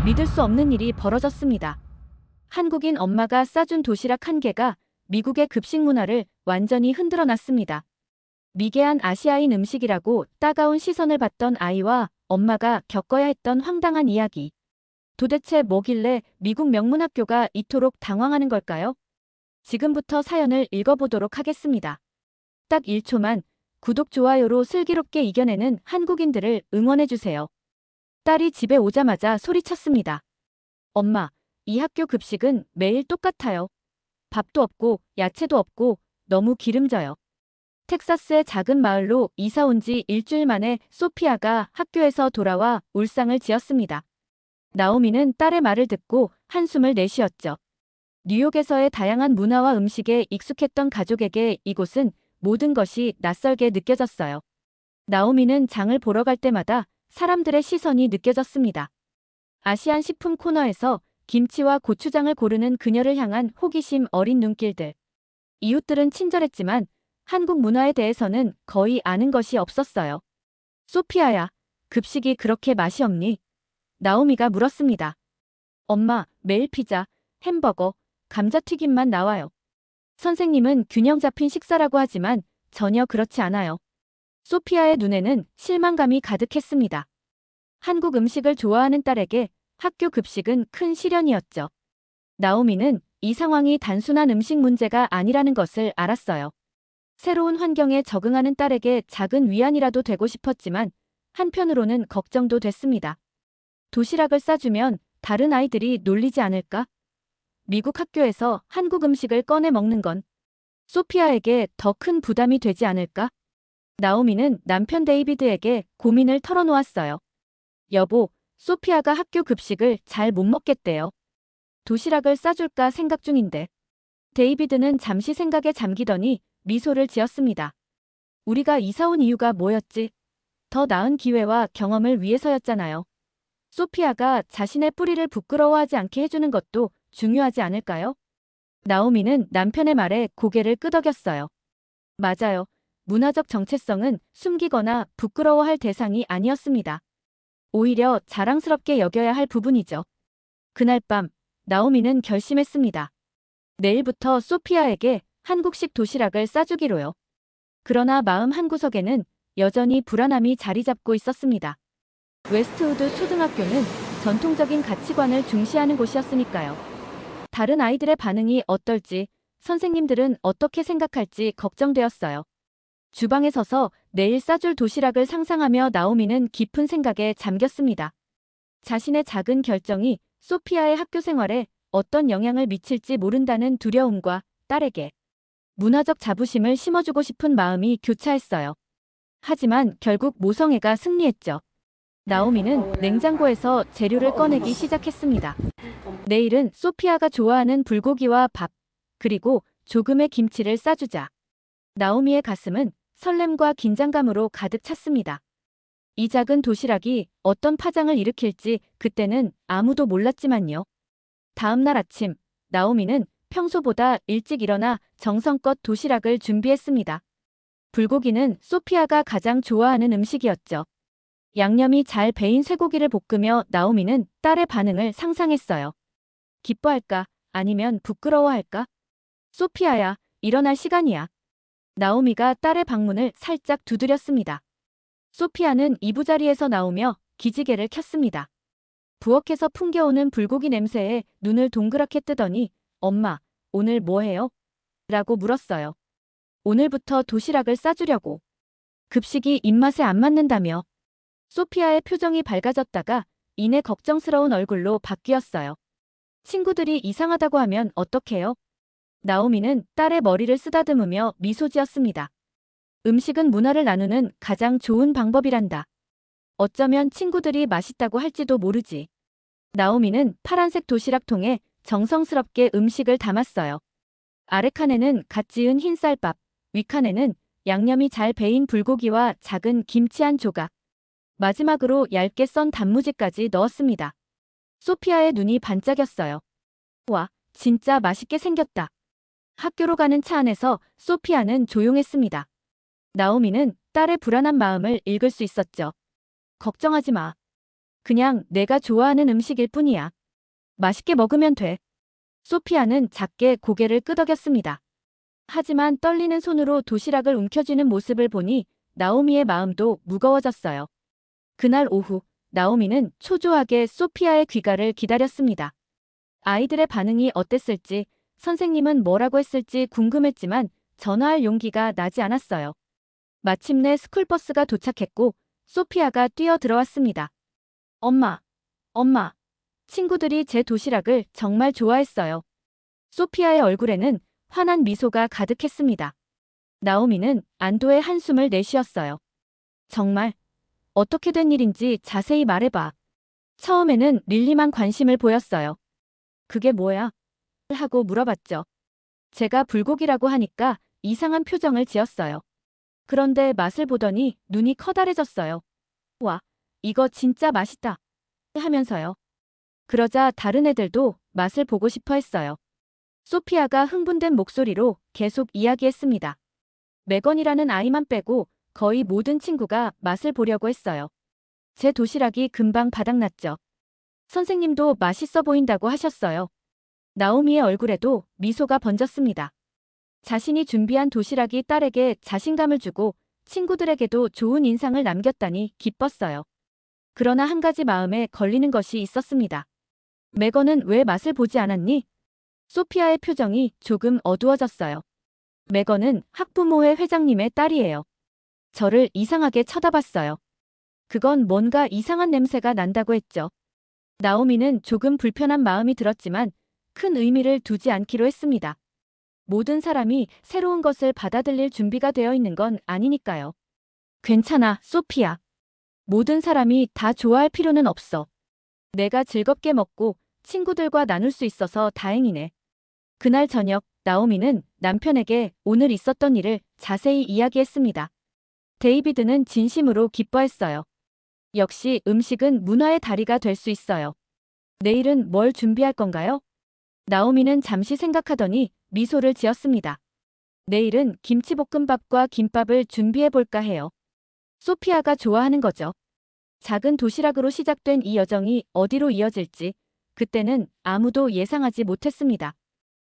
믿을 수 없는 일이 벌어졌습니다. 한국인 엄마가 싸준 도시락 한 개가 미국의 급식 문화를 완전히 흔들어 놨습니다. 미개한 아시아인 음식이라고 따가운 시선을 받던 아이와 엄마가 겪어야 했던 황당한 이야기. 도대체 뭐길래 미국 명문학교가 이토록 당황하는 걸까요? 지금부터 사연을 읽어보도록 하겠습니다. 딱 1초만 구독, 좋아요로 슬기롭게 이겨내는 한국인들을 응원해주세요. 딸이 집에 오자마자 소리쳤습니다. 엄마, 이 학교 급식은 매일 똑같아요. 밥도 없고 야채도 없고 너무 기름져요. 텍사스의 작은 마을로 이사 온 지 일주일 만에 소피아가 학교에서 돌아와 울상을 지었습니다. 나오미는 딸의 말을 듣고 한숨을 내쉬었죠. 뉴욕에서의 다양한 문화와 음식에 익숙했던 가족에게 이곳은 모든 것이 낯설게 느껴졌어요. 나오미는 장을 보러 갈 때마다 사람들의 시선이 느껴졌습니다. 아시안 식품 코너에서 김치와 고추장을 고르는 그녀를 향한 호기심 어린 눈길들. 이웃들은 친절했지만 한국 문화에 대해서는 거의 아는 것이 없었어요. 소피아야, 급식이 그렇게 맛이 없니? 나오미가 물었습니다. 엄마, 매일 피자, 햄버거, 감자튀김만 나와요. 선생님은 균형 잡힌 식사라고 하지만 전혀 그렇지 않아요. 소피아의 눈에는 실망감이 가득했습니다. 한국 음식을 좋아하는 딸에게 학교 급식은 큰 시련이었죠. 나오미는 이 상황이 단순한 음식 문제가 아니라는 것을 알았어요. 새로운 환경에 적응하는 딸에게 작은 위안이라도 되고 싶었지만 한편으로는 걱정도 됐습니다. 도시락을 싸주면 다른 아이들이 놀리지 않을까? 미국 학교에서 한국 음식을 꺼내 먹는 건 소피아에게 더 큰 부담이 되지 않을까? 나오미는 남편 데이비드에게 고민을 털어놓았어요. 여보, 소피아가 학교 급식을 잘 못 먹겠대요. 도시락을 싸줄까 생각 중인데. 데이비드는 잠시 생각에 잠기더니 미소를 지었습니다. 우리가 이사 온 이유가 뭐였지? 더 나은 기회와 경험을 위해서였잖아요. 소피아가 자신의 뿌리를 부끄러워하지 않게 해주는 것도 중요하지 않을까요? 나오미는 남편의 말에 고개를 끄덕였어요. 맞아요. 문화적 정체성은 숨기거나 부끄러워할 대상이 아니었습니다. 오히려 자랑스럽게 여겨야 할 부분이죠. 그날 밤, 나오미는 결심했습니다. 내일부터 소피아에게 한국식 도시락을 싸주기로요. 그러나 마음 한구석에는 여전히 불안함이 자리 잡고 있었습니다. 웨스트우드 초등학교는 전통적인 가치관을 중시하는 곳이었으니까요. 다른 아이들의 반응이 어떨지, 선생님들은 어떻게 생각할지 걱정되었어요. 주방에 서서 내일 싸줄 도시락을 상상하며 나오미는 깊은 생각에 잠겼습니다. 자신의 작은 결정이 소피아의 학교 생활에 어떤 영향을 미칠지 모른다는 두려움과 딸에게 문화적 자부심을 심어주고 싶은 마음이 교차했어요. 하지만 결국 모성애가 승리했죠. 나오미는 냉장고에서 재료를 꺼내기 시작했습니다. 내일은 소피아가 좋아하는 불고기와 밥, 그리고 조금의 김치를 싸주자. 나오미의 가슴은 설렘과 긴장감으로 가득 찼습니다. 이 작은 도시락이 어떤 파장을 일으킬지 그때는 아무도 몰랐지만요. 다음 날 아침, 나오미는 평소보다 일찍 일어나 정성껏 도시락을 준비했습니다. 불고기는 소피아가 가장 좋아하는 음식이었죠. 양념이 잘 배인 쇠고기를 볶으며 나오미는 딸의 반응을 상상했어요. 기뻐할까? 아니면 부끄러워할까? 소피아야, 일어날 시간이야. 나오미가 딸의 방문을 살짝 두드렸습니다. 소피아는 이부자리에서 나오며 기지개를 켰습니다. 부엌에서 풍겨오는 불고기 냄새에 눈을 동그랗게 뜨더니 엄마, 오늘 뭐 해요? 라고 물었어요. 오늘부터 도시락을 싸주려고. 급식이 입맛에 안 맞는다며. 소피아의 표정이 밝아졌다가 이내 걱정스러운 얼굴로 바뀌었어요. 친구들이 이상하다고 하면 어떡해요? 나오미는 딸의 머리를 쓰다듬으며 미소 지었습니다. 음식은 문화를 나누는 가장 좋은 방법이란다. 어쩌면 친구들이 맛있다고 할지도 모르지. 나오미는 파란색 도시락통에 정성스럽게 음식을 담았어요. 아래칸에는 갓 지은 흰쌀밥, 윗칸에는 양념이 잘 배인 불고기와 작은 김치 한 조각. 마지막으로 얇게 썬 단무지까지 넣었습니다. 소피아의 눈이 반짝였어요. 와, 진짜 맛있게 생겼다. 학교로 가는 차 안에서 소피아는 조용했습니다. 나오미는 딸의 불안한 마음을 읽을 수 있었죠. 걱정하지 마. 그냥 내가 좋아하는 음식일 뿐이야. 맛있게 먹으면 돼. 소피아는 작게 고개를 끄덕였습니다. 하지만 떨리는 손으로 도시락을 움켜쥐는 모습을 보니 나오미의 마음도 무거워졌어요. 그날 오후, 나오미는 초조하게 소피아의 귀가를 기다렸습니다. 아이들의 반응이 어땠을지, 선생님은 뭐라고 했을지 궁금했지만 전화할 용기가 나지 않았어요. 마침내 스쿨버스가 도착했고 소피아가 뛰어 들어왔습니다. 엄마, 엄마. 친구들이 제 도시락을 정말 좋아했어요. 소피아의 얼굴에는 환한 미소가 가득했습니다. 나오미는 안도의 한숨을 내쉬었어요. 정말 어떻게 된 일인지 자세히 말해봐. 처음에는 릴리만 관심을 보였어요. 그게 뭐야? 하고 물어봤죠. 제가 불고기라고 하니까 이상한 표정을 지었어요. 그런데 맛을 보더니 눈이 커다래졌어요. 와, 이거 진짜 맛있다. 하면서요. 그러자 다른 애들도 맛을 보고 싶어 했어요. 소피아가 흥분된 목소리로 계속 이야기했습니다. 메건이라는 아이만 빼고 거의 모든 친구가 맛을 보려고 했어요. 제 도시락이 금방 바닥났죠. 선생님도 맛있어 보인다고 하셨어요. 나오미의 얼굴에도 미소가 번졌습니다. 자신이 준비한 도시락이 딸에게 자신감을 주고 친구들에게도 좋은 인상을 남겼다니 기뻤어요. 그러나 한 가지 마음에 걸리는 것이 있었습니다. 메건은 왜 맛을 보지 않았니? 소피아의 표정이 조금 어두워졌어요. 메건은 학부모회 회장님의 딸이에요. 저를 이상하게 쳐다봤어요. 그건 뭔가 이상한 냄새가 난다고 했죠. 나오미는 조금 불편한 마음이 들었지만 큰 의미를 두지 않기로 했습니다. 모든 사람이 새로운 것을 받아들일 준비가 되어 있는 건 아니니까요. 괜찮아, 소피아. 모든 사람이 다 좋아할 필요는 없어. 내가 즐겁게 먹고 친구들과 나눌 수 있어서 다행이네. 그날 저녁, 나오미는 남편에게 오늘 있었던 일을 자세히 이야기했습니다. 데이비드는 진심으로 기뻐했어요. 역시 음식은 문화의 다리가 될 수 있어요. 내일은 뭘 준비할 건가요? 나오미는 잠시 생각하더니 미소를 지었습니다. 내일은 김치볶음밥과 김밥을 준비해볼까 해요. 소피아가 좋아하는 거죠. 작은 도시락으로 시작된 이 여정이 어디로 이어질지 그때는 아무도 예상하지 못했습니다.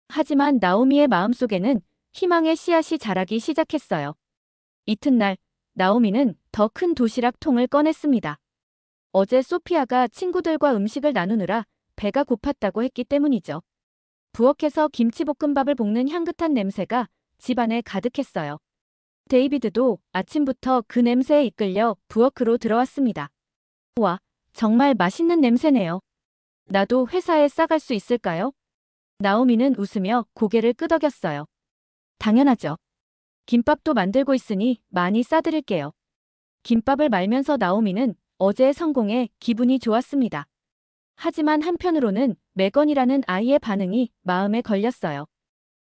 하지만 나오미의 마음속에는 희망의 씨앗이 자라기 시작했어요. 이튿날 나오미는 더 큰 도시락 통을 꺼냈습니다. 어제 소피아가 친구들과 음식을 나누느라 배가 고팠다고 했기 때문이죠. 부엌에서 김치볶음밥을 볶는 향긋한 냄새가 집안에 가득했어요. 데이비드도 아침부터 그 냄새에 이끌려 부엌으로 들어왔습니다. 와, 정말 맛있는 냄새네요. 나도 회사에 싸갈 수 있을까요? 나오미는 웃으며 고개를 끄덕였어요. 당연하죠. 김밥도 만들고 있으니 많이 싸드릴게요. 김밥을 말면서 나오미는 어제의 성공에 기분이 좋았습니다. 하지만 한편으로는 메건이라는 아이의 반응이 마음에 걸렸어요.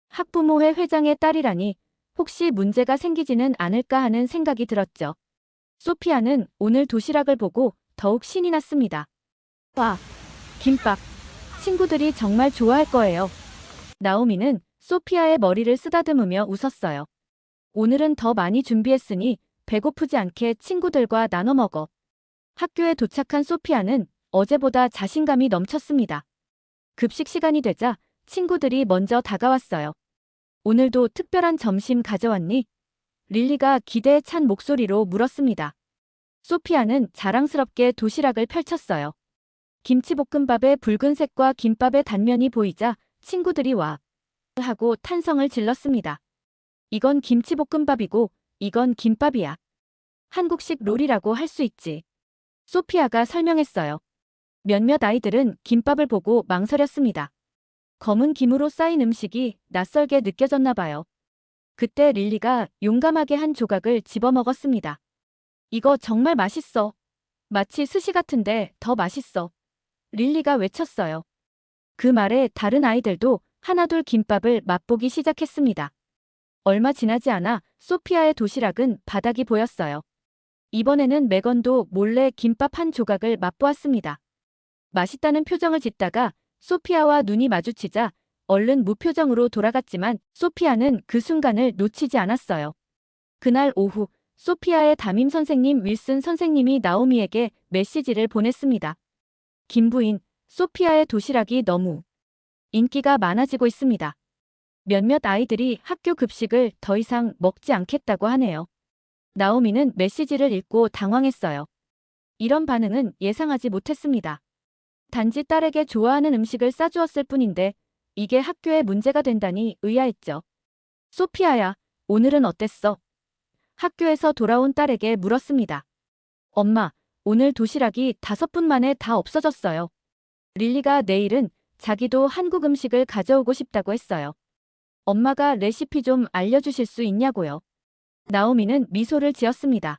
학부모회 회장의 딸이라니 혹시 문제가 생기지는 않을까 하는 생각이 들었죠. 소피아는 오늘 도시락을 보고 더욱 신이 났습니다. 와, 김밥. 친구들이 정말 좋아할 거예요. 나오미는 소피아의 머리를 쓰다듬으며 웃었어요. 오늘은 더 많이 준비했으니 배고프지 않게 친구들과 나눠 먹어. 학교에 도착한 소피아는 어제보다 자신감이 넘쳤습니다. 급식 시간이 되자 친구들이 먼저 다가왔어요. 오늘도 특별한 점심 가져왔니? 릴리가 기대에 찬 목소리로 물었습니다. 소피아는 자랑스럽게 도시락을 펼쳤어요. 김치볶음밥의 붉은색과 김밥의 단면이 보이자 친구들이 와 하고 탄성을 질렀습니다. 이건 김치볶음밥이고 이건 김밥이야. 한국식 롤이라고 할 수 있지. 소피아가 설명했어요. 몇몇 아이들은 김밥을 보고 망설였습니다. 검은 김으로 쌓인 음식이 낯설게 느껴졌나 봐요. 그때 릴리가 용감하게 한 조각을 집어먹었습니다. 이거 정말 맛있어. 마치 스시 같은데 더 맛있어. 릴리가 외쳤어요. 그 말에 다른 아이들도 하나둘 김밥을 맛보기 시작했습니다. 얼마 지나지 않아 소피아의 도시락은 바닥이 보였어요. 이번에는 메건도 몰래 김밥 한 조각을 맛보았습니다. 맛있다는 표정을 짓다가 소피아와 눈이 마주치자 얼른 무표정으로 돌아갔지만 소피아는 그 순간을 놓치지 않았어요. 그날 오후 소피아의 담임 선생님 윌슨 선생님이 나오미에게 메시지를 보냈습니다. 김부인, 소피아의 도시락이 너무 인기가 많아지고 있습니다. 몇몇 아이들이 학교 급식을 더 이상 먹지 않겠다고 하네요. 나오미는 메시지를 읽고 당황했어요. 이런 반응은 예상하지 못했습니다. 단지 딸에게 좋아하는 음식을 싸주었을 뿐인데 이게 학교에 문제가 된다니 의아했죠. 소피아야, 오늘은 어땠어? 학교에서 돌아온 딸에게 물었습니다. 엄마, 오늘 도시락이 5분 만에 다 없어졌어요. 릴리가 내일은 자기도 한국 음식을 가져오고 싶다고 했어요. 엄마가 레시피 좀 알려주실 수 있냐고요. 나오미는 미소를 지었습니다.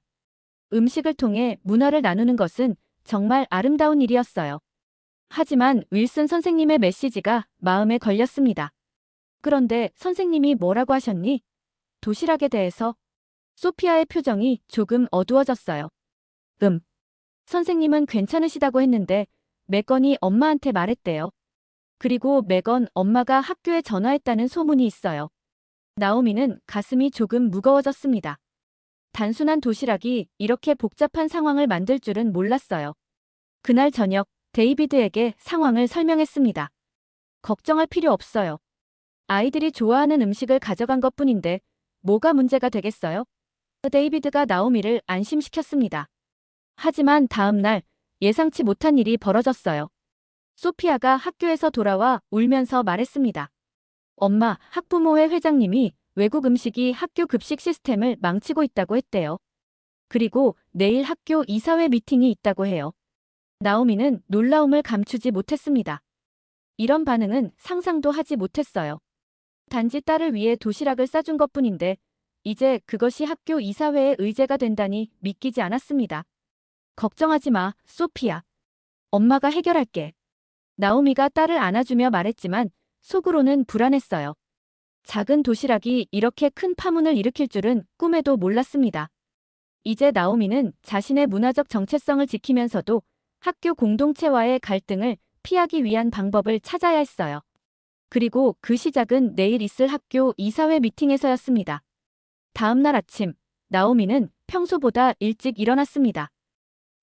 음식을 통해 문화를 나누는 것은 정말 아름다운 일이었어요. 하지만 윌슨 선생님의 메시지가 마음에 걸렸습니다. 그런데 선생님이 뭐라고 하셨니? 도시락에 대해서? 소피아의 표정이 조금 어두워졌어요. 선생님은 괜찮으시다고 했는데 매건이 엄마한테 말했대요. 그리고 매건 엄마가 학교에 전화했다는 소문이 있어요. 나오미는 가슴이 조금 무거워졌습니다. 단순한 도시락이 이렇게 복잡한 상황을 만들 줄은 몰랐어요. 그날 저녁 데이비드에게 상황을 설명했습니다. 걱정할 필요 없어요. 아이들이 좋아하는 음식을 가져간 것뿐인데 뭐가 문제가 되겠어요? 데이비드가 나오미를 안심시켰습니다. 하지만 다음 날 예상치 못한 일이 벌어졌어요. 소피아가 학교에서 돌아와 울면서 말했습니다. 엄마, 학부모회 회장님이 외국 음식이 학교 급식 시스템을 망치고 있다고 했대요. 그리고 내일 학교 이사회 미팅이 있다고 해요. 나오미는 놀라움을 감추지 못했습니다. 이런 반응은 상상도 하지 못했어요. 단지 딸을 위해 도시락을 싸준 것뿐인데 이제 그것이 학교 이사회의 의제가 된다니 믿기지 않았습니다. 걱정하지 마, 소피아. 엄마가 해결할게. 나오미가 딸을 안아주며 말했지만 속으로는 불안했어요. 작은 도시락이 이렇게 큰 파문을 일으킬 줄은 꿈에도 몰랐습니다. 이제 나오미는 자신의 문화적 정체성을 지키면서도 학교 공동체와의 갈등을 피하기 위한 방법을 찾아야 했어요. 그리고 그 시작은 내일 있을 학교 이사회 미팅에서였습니다. 다음 날 아침, 나오미는 평소보다 일찍 일어났습니다.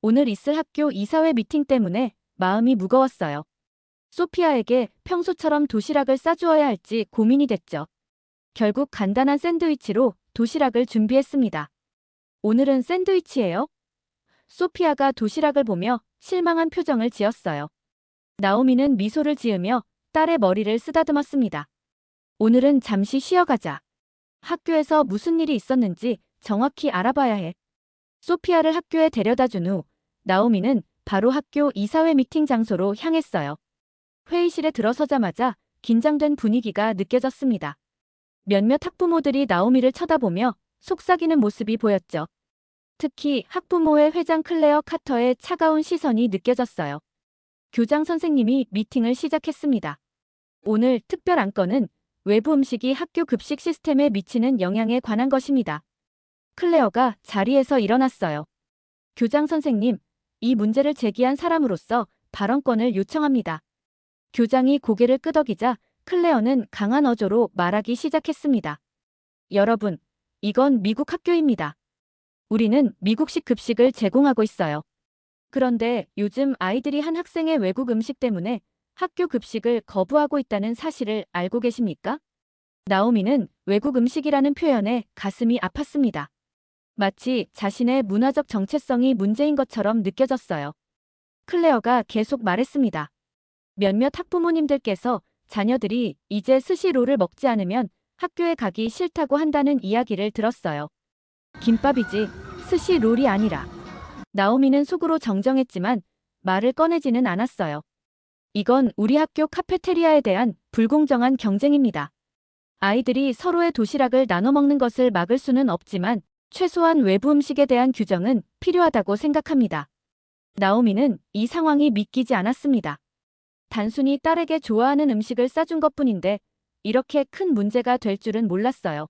오늘 있을 학교 이사회 미팅 때문에 마음이 무거웠어요. 소피아에게 평소처럼 도시락을 싸주어야 할지 고민이 됐죠. 결국 간단한 샌드위치로 도시락을 준비했습니다. 오늘은 샌드위치예요? 소피아가 도시락을 보며 실망한 표정을 지었어요. 나오미는 미소를 지으며 딸의 머리를 쓰다듬었습니다. 오늘은 잠시 쉬어가자. 학교에서 무슨 일이 있었는지 정확히 알아봐야 해. 소피아를 학교에 데려다 준 후 나오미는 바로 학교 이사회 미팅 장소로 향했어요. 회의실에 들어서자마자 긴장된 분위기가 느껴졌습니다. 몇몇 학부모들이 나오미를 쳐다보며 속삭이는 모습이 보였죠. 특히 학부모회 회장 클레어 카터의 차가운 시선이 느껴졌어요. 교장 선생님이 미팅을 시작했습니다. 오늘 특별 안건은 외부 음식이 학교 급식 시스템에 미치는 영향에 관한 것입니다. 클레어가 자리에서 일어났어요. 교장 선생님, 이 문제를 제기한 사람으로서 발언권을 요청합니다. 교장이 고개를 끄덕이자 클레어는 강한 어조로 말하기 시작했습니다. 여러분, 이건 미국 학교입니다. 우리는 미국식 급식을 제공하고 있어요. 그런데 요즘 아이들이 한 학생의 외국 음식 때문에 학교 급식을 거부하고 있다는 사실을 알고 계십니까? 나오미는 외국 음식이라는 표현에 가슴이 아팠습니다. 마치 자신의 문화적 정체성이 문제인 것처럼 느껴졌어요. 클레어가 계속 말했습니다. 몇몇 학부모님들께서 자녀들이 이제 스시롤을 먹지 않으면 학교에 가기 싫다고 한다는 이야기를 들었어요. 김밥이지 스시롤이 아니라. 나오미는 속으로 정정했지만 말을 꺼내지는 않았어요. 이건 우리 학교 카페테리아에 대한 불공정한 경쟁입니다. 아이들이 서로의 도시락을 나눠 먹는 것을 막을 수는 없지만 최소한 외부 음식에 대한 규정은 필요하다고 생각합니다. 나오미는 이 상황이 믿기지 않았습니다. 단순히 딸에게 좋아하는 음식을 싸준 것뿐인데 이렇게 큰 문제가 될 줄은 몰랐어요.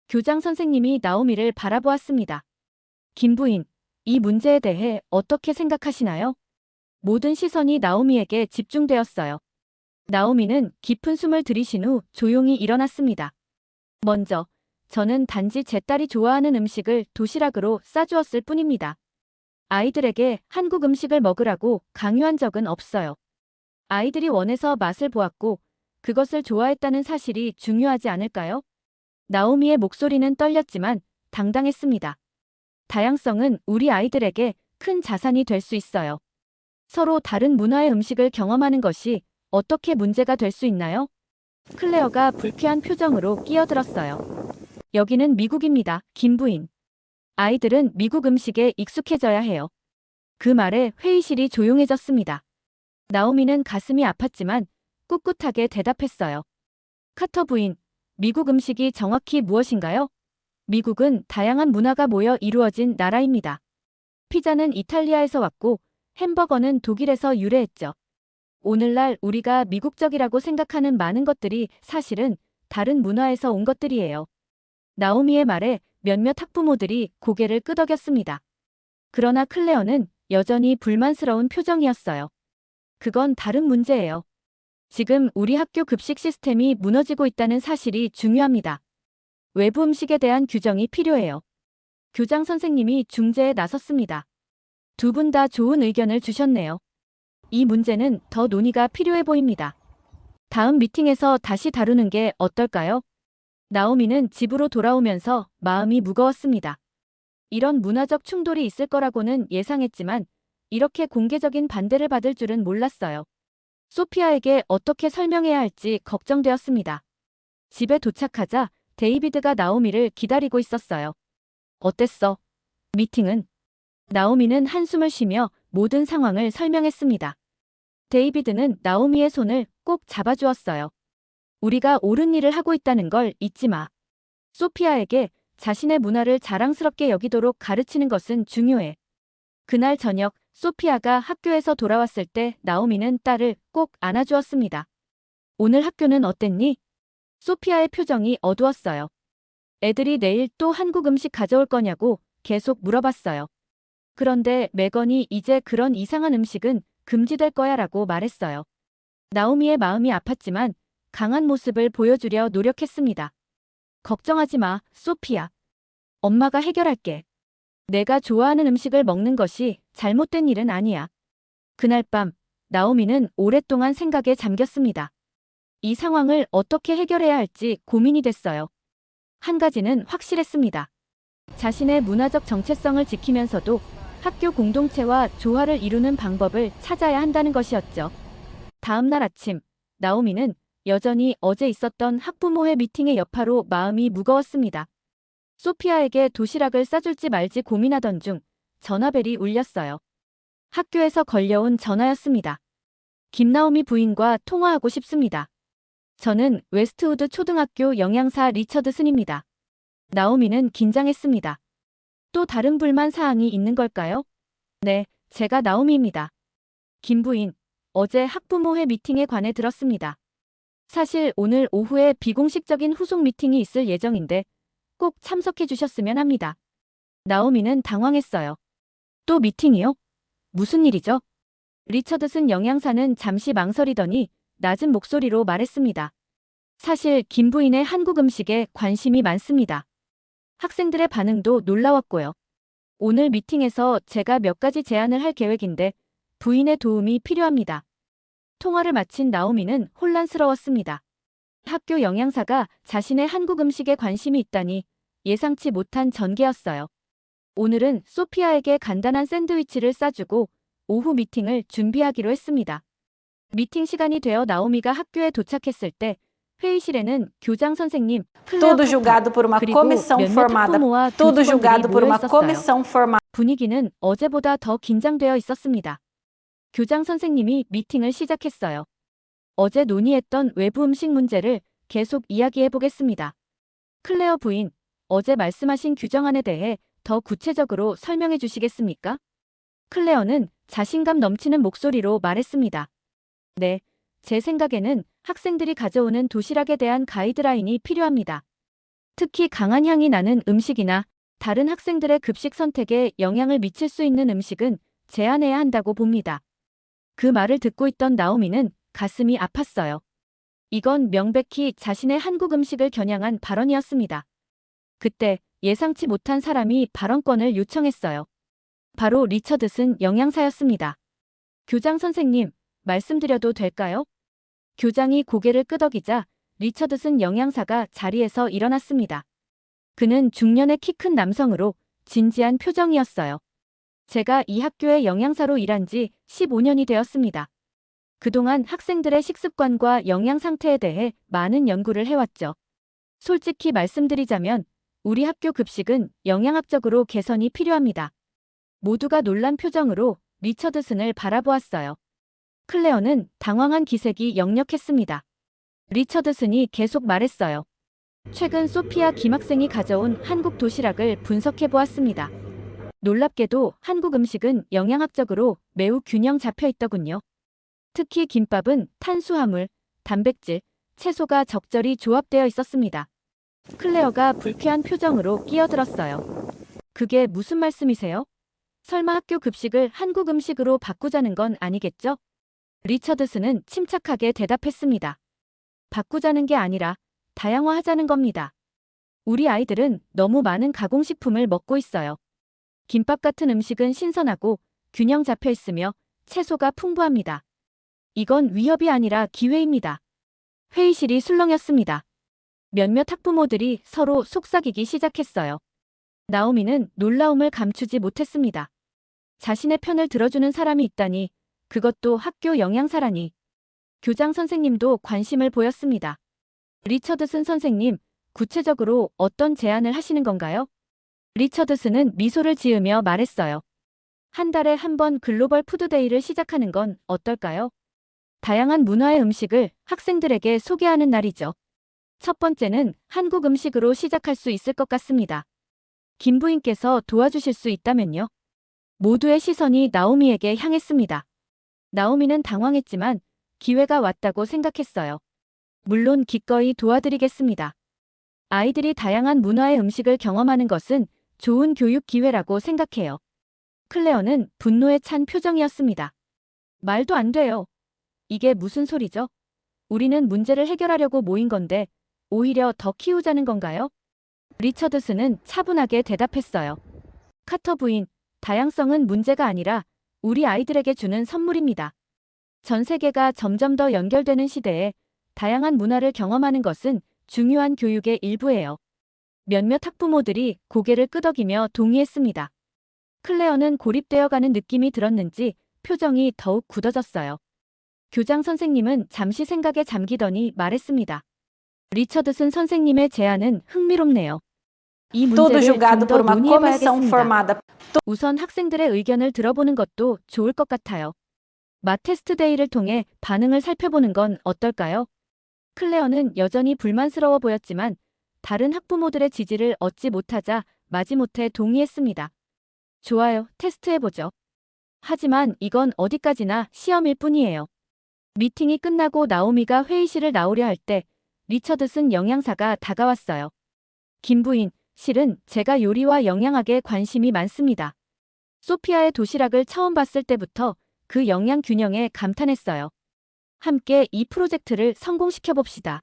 교장 선생님이 나오미를 바라보았습니다. 김부인, 이 문제에 대해 어떻게 생각하시나요? 모든 시선이 나오미에게 집중되었어요. 나오미는 깊은 숨을 들이신 후 조용히 일어났습니다. 먼저, 저는 단지 제 딸이 좋아하는 음식을 도시락으로 싸주었을 뿐입니다. 아이들에게 한국 음식을 먹으라고 강요한 적은 없어요. 아이들이 원해서 맛을 보았고 그것을 좋아했다는 사실이 중요하지 않을까요? 나오미의 목소리는 떨렸지만 당당했습니다. 다양성은 우리 아이들에게 큰 자산이 될 수 있어요. 서로 다른 문화의 음식을 경험하는 것이 어떻게 문제가 될 수 있나요? 클레어가 불쾌한 표정으로 끼어들었어요. 여기는 미국입니다, 김부인. 아이들은 미국 음식에 익숙해져야 해요. 그 말에 회의실이 조용해졌습니다. 나오미는 가슴이 아팠지만 꿋꿋하게 대답했어요. 카터 부인, 미국 음식이 정확히 무엇인가요? 미국은 다양한 문화가 모여 이루어진 나라입니다. 피자는 이탈리아에서 왔고 햄버거는 독일에서 유래했죠. 오늘날 우리가 미국적이라고 생각하는 많은 것들이 사실은 다른 문화에서 온 것들이에요. 나오미의 말에 몇몇 학부모들이 고개를 끄덕였습니다. 그러나 클레어는 여전히 불만스러운 표정이었어요. 그건 다른 문제예요. 지금 우리 학교 급식 시스템이 무너지고 있다는 사실이 중요합니다. 외부 음식에 대한 규정이 필요해요. 교장 선생님이 중재에 나섰습니다. 두 분 다 좋은 의견을 주셨네요. 이 문제는 더 논의가 필요해 보입니다. 다음 미팅에서 다시 다루는 게 어떨까요? 나오미는 집으로 돌아오면서 마음이 무거웠습니다. 이런 문화적 충돌이 있을 거라고는 예상했지만 이렇게 공개적인 반대를 받을 줄은 몰랐어요. 소피아에게 어떻게 설명해야 할지 걱정되었습니다. 집에 도착하자 데이비드가 나오미를 기다리고 있었어요. 어땠어? 미팅은? 나오미는 한숨을 쉬며 모든 상황을 설명했습니다. 데이비드는 나오미의 손을 꼭 잡아주었어요. 우리가 옳은 일을 하고 있다는 걸 잊지 마. 소피아에게 자신의 문화를 자랑스럽게 여기도록 가르치는 것은 중요해. 그날 저녁 소피아가 학교에서 돌아왔을 때 나오미는 딸을 꼭 안아주었습니다. 오늘 학교는 어땠니? 소피아의 표정이 어두웠어요. 애들이 내일 또 한국 음식 가져올 거냐고 계속 물어봤어요. 그런데 매건이 이제 그런 이상한 음식은 금지될 거야 라고 말했어요. 나오미의 마음이 아팠지만 강한 모습을 보여주려 노력했습니다. 걱정하지 마, 소피아. 엄마가 해결할게. 내가 좋아하는 음식을 먹는 것이 잘못된 일은 아니야. 그날 밤, 나오미는 오랫동안 생각에 잠겼습니다. 이 상황을 어떻게 해결해야 할지 고민이 됐어요. 한 가지는 확실했습니다. 자신의 문화적 정체성을 지키면서도 학교 공동체와 조화를 이루는 방법을 찾아야 한다는 것이었죠. 다음 날 아침, 나오미는 여전히 어제 있었던 학부모회 미팅의 여파로 마음이 무거웠습니다. 소피아에게 도시락을 싸줄지 말지 고민하던 중 전화벨이 울렸어요. 학교에서 걸려온 전화였습니다. 김나오미 부인과 통화하고 싶습니다. 저는 웨스트우드 초등학교 영양사 리처드슨입니다. 나오미는 긴장했습니다. 또 다른 불만 사항이 있는 걸까요? 네, 제가 나오미입니다. 김 부인, 어제 학부모회 미팅에 관해 들었습니다. 사실 오늘 오후에 비공식적인 후속 미팅이 있을 예정인데 꼭 참석해 주셨으면 합니다. 나오미는 당황했어요. 또 미팅이요? 무슨 일이죠? 리처드슨 영양사는 잠시 망설이더니 낮은 목소리로 말했습니다. 사실 김 부인의 한국 음식에 관심이 많습니다. 학생들의 반응도 놀라웠고요. 오늘 미팅에서 제가 몇 가지 제안을 할 계획인데 부인의 도움이 필요합니다. 통화를 마친 나오미는 혼란스러웠습니다. 학교 영양사가 자신의 한국 음식에 관심이 있다니 예상치 못한 전개였어요. 오늘은 소피아에게 간단한 샌드위치를 싸주고 오후 미팅을 준비하기로 했습니다. 미팅 시간이 되어 나오미가 학교에 도착했을 때 회의실에는 교장 선생님, 클레어 Tudo julgado por uma 그리고 comissão 몇몇 formada. 학부모와 Tudo 교직원들이 julgado por 모여 uma 있었어요. comissão formada. 분위기는 어제보다 더 긴장되어 있었습니다. 교장 선생님이 미팅을 시작했어요. 어제 논의했던 외부 음식 문제를 계속 이야기해 보겠습니다. 클레어 부인, 어제 말씀하신 규정안에 대해 더 구체적으로 설명해 주시겠습니까? 클레어는 자신감 넘치는 목소리로 말했습니다. 네, 제 생각에는 학생들이 가져오는 도시락에 대한 가이드라인이 필요합니다. 특히 강한 향이 나는 음식이나 다른 학생들의 급식 선택에 영향을 미칠 수 있는 음식은 제한해야 한다고 봅니다. 그 말을 듣고 있던 나오미는 가슴이 아팠어요. 이건 명백히 자신의 한국 음식을 겨냥한 발언이었습니다. 그때 예상치 못한 사람이 발언권을 요청했어요. 바로 리처드슨 영양사였습니다. 교장 선생님, 말씀드려도 될까요? 교장이 고개를 끄덕이자 리처드슨 영양사가 자리에서 일어났습니다. 그는 중년의 키 큰 남성으로 진지한 표정이었어요. 제가 이 학교의 영양사로 일한 지 15년이 되었습니다. 그동안 학생들의 식습관과 영양 상태에 대해 많은 연구를 해왔죠. 솔직히 말씀드리자면 우리 학교 급식은 영양학적으로 개선이 필요합니다. 모두가 놀란 표정으로 리처드슨을 바라보았어요. 클레어는 당황한 기색이 역력했습니다. 리처드슨이 계속 말했어요. 최근 소피아 김학생이 가져온 한국 도시락을 분석해 보았습니다. 놀랍게도 한국 음식은 영양학적으로 매우 균형 잡혀 있더군요. 특히 김밥은 탄수화물, 단백질, 채소가 적절히 조합되어 있었습니다. 클레어가 불쾌한 표정으로 끼어들었어요. 그게 무슨 말씀이세요? 설마 학교 급식을 한국 음식으로 바꾸자는 건 아니겠죠? 리처드슨은 침착하게 대답했습니다. 바꾸자는 게 아니라 다양화하자는 겁니다. 우리 아이들은 너무 많은 가공식품을 먹고 있어요. 김밥 같은 음식은 신선하고 균형 잡혀 있으며 채소가 풍부합니다. 이건 위협이 아니라 기회입니다. 회의실이 술렁였습니다. 몇몇 학부모들이 서로 속삭이기 시작했어요. 나오미는 놀라움을 감추지 못했습니다. 자신의 편을 들어주는 사람이 있다니, 그것도 학교 영양사라니. 교장 선생님도 관심을 보였습니다. 리처드슨 선생님, 구체적으로 어떤 제안을 하시는 건가요? 리처드슨은 미소를 지으며 말했어요. 한 달에 한 번 글로벌 푸드데이를 시작하는 건 어떨까요? 다양한 문화의 음식을 학생들에게 소개하는 날이죠. 첫 번째는 한국 음식으로 시작할 수 있을 것 같습니다. 김 부인께서 도와주실 수 있다면요? 모두의 시선이 나오미에게 향했습니다. 나오미는 당황했지만 기회가 왔다고 생각했어요. 물론 기꺼이 도와드리겠습니다. 아이들이 다양한 문화의 음식을 경험하는 것은 좋은 교육 기회라고 생각해요. 클레어는 분노에 찬 표정이었습니다. 말도 안 돼요. 이게 무슨 소리죠? 우리는 문제를 해결하려고 모인 건데 오히려 더 키우자는 건가요? 리처드슨은 차분하게 대답했어요. 카터 부인, 다양성은 문제가 아니라 우리 아이들에게 주는 선물입니다. 전 세계가 점점 더 연결되는 시대에 다양한 문화를 경험하는 것은 중요한 교육의 일부예요. 몇몇 학부모들이 고개를 끄덕이며 동의했습니다. 클레어는 고립되어가는 느낌이 들었는지 표정이 더욱 굳어졌어요. 교장 선생님은 잠시 생각에 잠기더니 말했습니다. 리처드슨 선생님의 제안은 흥미롭네요. 이 Tudo 문제를 좀 julgado 더 por uma comissão 논의해봐야겠습니다. formada. 우선 학생들의 의견을 들어보는 것도 좋을 것 같아요. 마테스트데이를 통해 반응을 살펴보는 건 어떨까요? 클레어는 여전히 불만스러워 보였지만 다른 학부모들의 지지를 얻지 못하자 마지못해 동의했습니다. 좋아요, 테스트해보죠. 하지만 이건 어디까지나 시험일 뿐이에요. 미팅이 끝나고 나오미가 회의실을 나오려 할 때 리처드슨 영양사가 다가왔어요. 김 부인, 실은 제가 요리와 영양학에 관심이 많습니다. 소피아의 도시락을 처음 봤을 때부터 그 영양 균형에 감탄했어요. 함께 이 프로젝트를 성공시켜봅시다.